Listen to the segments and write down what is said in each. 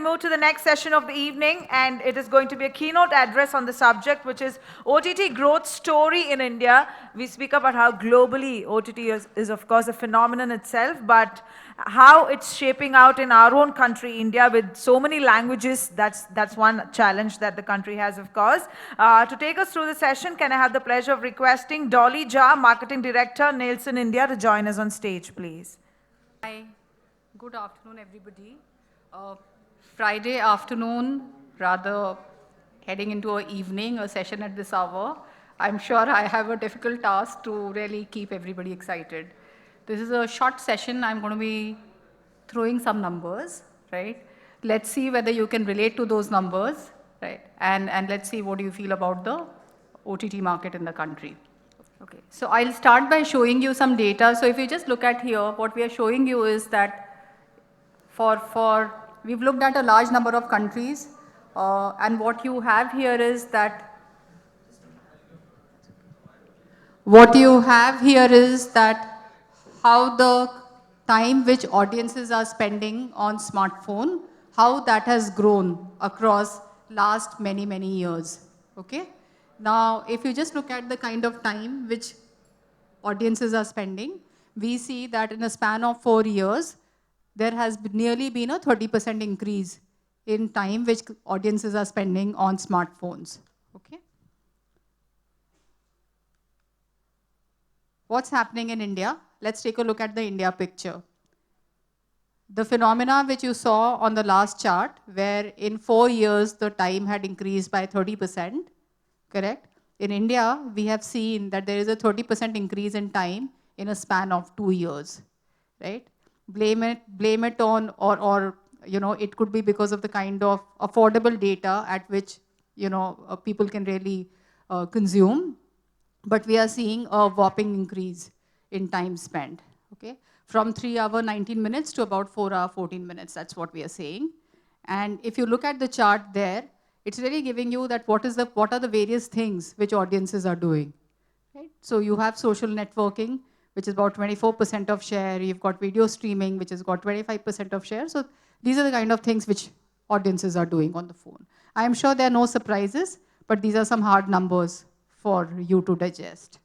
we move to the next session of the evening, and it is going to be a keynote address on the subject, which is OTT growth story in India. We speak about how globally OTT is of course, a phenomenon itself, but how it's shaping out in our own country, India, with so many languages. That's one challenge that the country has, of course. To take us through the session, can I have the pleasure of requesting Dolly Jha, Marketing Director, Nielsen India, to join us on stage, please. Hi, good afternoon, everybody. Friday afternoon, rather heading into an evening, a session at this hour. I'm sure I have a difficult task to really keep everybody excited. This is a short session. I'm going to be throwing some numbers, right? Let's see whether you can relate to those numbers, right? And let's see what do you feel about the OTT market in the country. Okay, so I'll start by showing you some data. So if you just look at here, what we are showing you is that we've looked at a large number of countries, and what you have here is that how the time which audiences are spending on smartphone, how that has grown across last many, many years, okay? Now, if you just look at the kind of time which audiences are spending, we see that in a span of 4 years, there has nearly been a 30% increase in time which audiences are spending on smartphones, okay? What's happening in India? Let's take a look at the India picture. The phenomena which you saw on the last chart, where in 4 years the time had increased by 30%, correct? In India, we have seen that there is a 30% increase in time in a span of 2 years, right? Blame it on, or you know, it could be because of the kind of affordable data at which, you know, people can really consume. But we are seeing a whopping increase in time spent, okay? From 3 hours, 19 minutes to about 4 hours, 14 minutes, that's what we are saying. And if you look at the chart there, it's really giving you that what are the various things which audiences are doing, right? So you have social networking, which is about 24% of share. You've got video streaming, which has got 25% of share. So these are the kind of things which audiences are doing on the phone. I am sure there are no surprises, but these are some hard numbers for you to digest.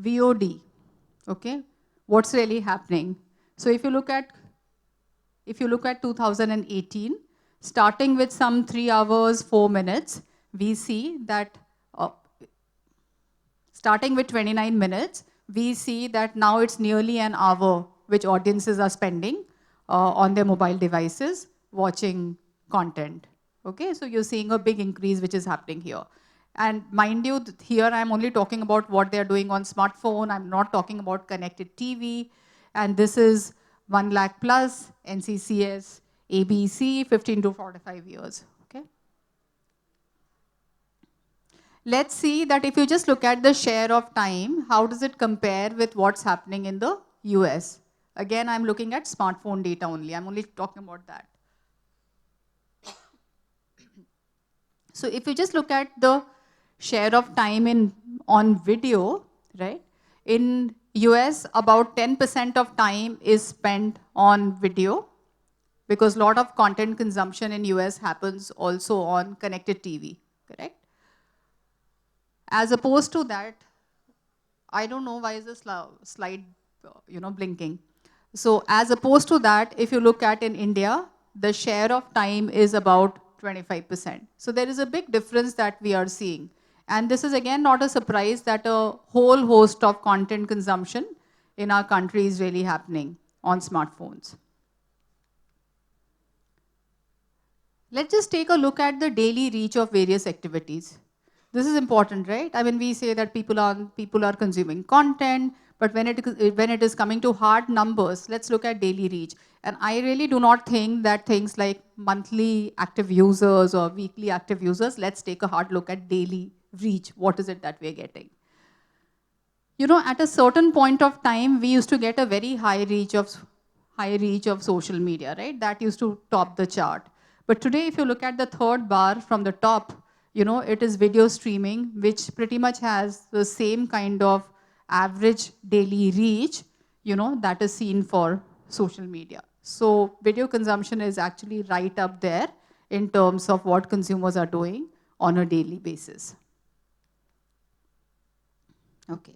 VOD, okay? What's really happening? So if you look at 2018, starting with some 3 hours, 4 minutes, we see that starting with 29 minutes, we see that now it's nearly an hour which audiences are spending on their mobile devices watching content. Okay, so you're seeing a big increase which is happening here. And mind you, here I'm only talking about what they're doing on smartphone. I'm not talking about connected TV. And this is 1 lakh plus, NCCS, ABC, 15 to 45 years. Okay. Let's see that if you just look at the share of time, how does it compare with what's happening in the US? Again, I'm looking at smartphone data only. I'm only talking about that. So if you just look at the share of time on video, right? In US, about 10% of time is spent on video, because a lot of content consumption in US happens also on connected TV, correct? As opposed to that, I don't know why is this slide blinking. So as opposed to that, if you look at in India, the share of time is about 25%. So there is a big difference that we are seeing. And this is again not a surprise that a whole host of content consumption in our country is really happening on smartphones. Let's just take a look at the daily reach of various activities. This is important, right? I mean, we say that people are consuming content, but when it is coming to hard numbers, let's look at daily reach. And I really do not think that things like monthly active users or weekly active users, let's take a hard look at daily reach. What is it that we're getting? You know, at a certain point of time, we used to get a very high reach of social media, right? That used to top the chart. But today, if you look at the third bar from the top, you know, it is video streaming, which pretty much has the same kind of average daily reach, you know, that is seen for social media. So video consumption is actually right up there in terms of what consumers are doing on a daily basis. Okay.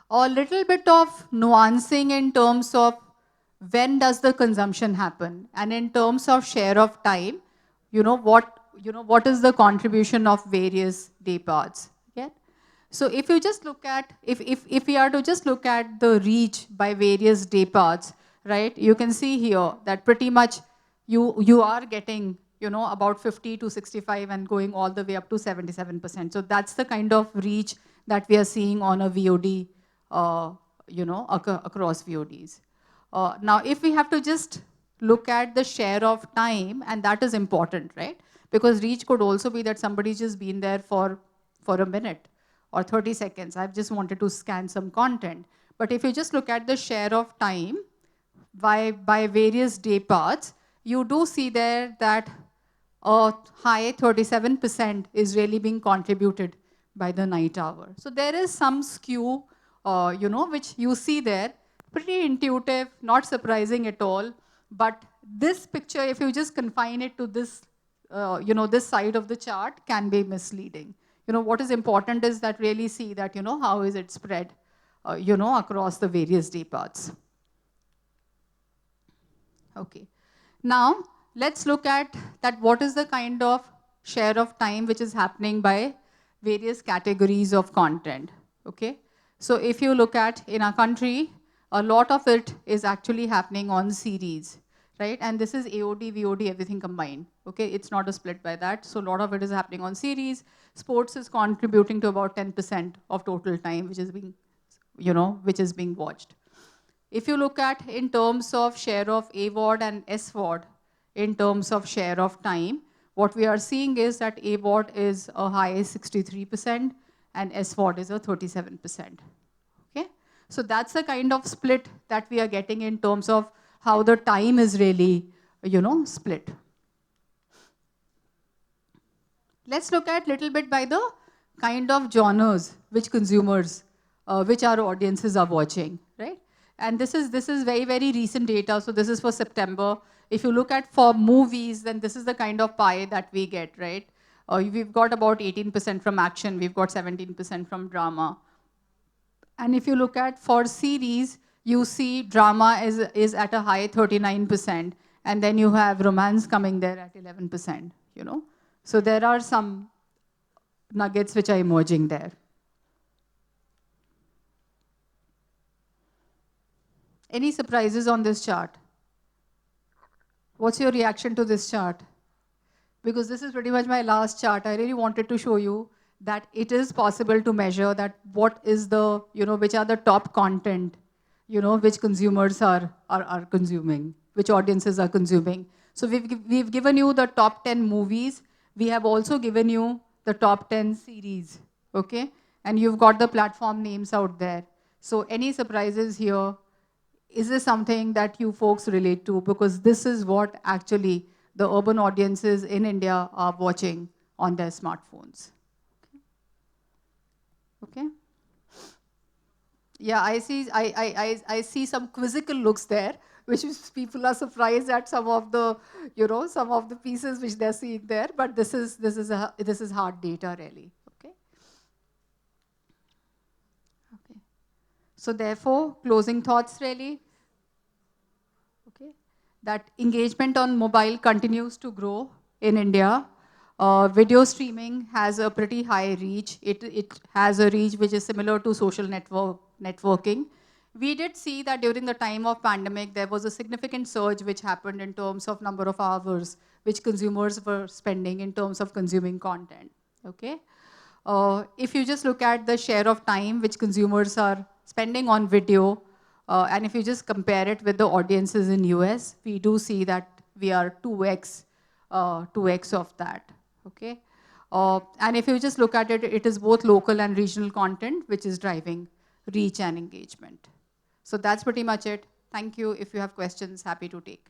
A little bit of nuancing in terms of when does the consumption happen, and in terms of share of time, what is the contribution of various day parts. Okay. So if you just look at, if we are to just look at the reach by various day parts, right, you can see here that pretty much you are getting, about 50 to 65 and going all the way up to 77%. So that's the kind of reach that we are seeing on a VOD, across VODs. Now, if we have to just look at the share of time, and that is important, right? Because reach could also be that somebody's just been there for a minute or 30 seconds. I've just wanted to scan some content. But if you just look at the share of time by various day parts, you do see there that a high 37% is really being contributed by the night hour. So there is some skew, which you see there, pretty intuitive, not surprising at all. But this picture, if you just confine it to this, this side of the chart, can be misleading. What is important is that really see that, how is it spread, across the various day parts. Okay. Now, let's look at that what is the kind of share of time which is happening by various categories of content. Okay. So if you look at in our country, a lot of it is actually happening on series, right? And this is AOD, VOD, everything combined. Okay, it's not a split by that. So a lot of it is happening on series. Sports is contributing to about 10% of total time, which is being watched. If you look at in terms of share of AVOD and SVOD, in terms of share of time, what we are seeing is that AVOD is a high 63% and SVOD is a 37%. Okay? So that's the kind of split that we are getting in terms of how the time is really, split. Let's look at little bit by the kind of genres which consumers, which our audiences are watching, right? And this is very, very recent data. So this is for September. If you look at for movies, then this is the kind of pie that we get, right? We've got about 18% from action. We've got 17% from drama. And if you look at for series, you see drama is at a high 39%. And then you have romance coming there at 11%, So there are some nuggets which are emerging there. Any surprises on this chart? What's your reaction to this chart? Because this is pretty much my last chart. I really wanted to show you that it is possible to measure that what is the, which are the top content, which consumers are consuming, which audiences are consuming. So we've given you the top 10 movies. We have also given you the top 10 series, okay? And you've got the platform names out there. So any surprises here? Is this something that you folks relate to? Because this is what actually the urban audiences in India are watching on their smartphones. Okay? Yeah, I see some quizzical looks there, which is people are surprised at some of the, some of the pieces which they're seeing there. But this is hard data really. Okay. Okay. So therefore, closing thoughts really. Okay. That engagement on mobile continues to grow in India. Video streaming has a pretty high reach. It has a reach which is similar to social networking. We did see that during the time of pandemic, there was a significant surge which happened in terms of number of hours which consumers were spending in terms of consuming content. Okay. If you just look at the share of time which consumers are spending on video, and if you just compare it with the audiences in US, we do see that we are 2x of that. Okay. And if you just look at it, it is both local and regional content which is driving reach and engagement. So that's pretty much it. Thank you. If you have questions, happy to take.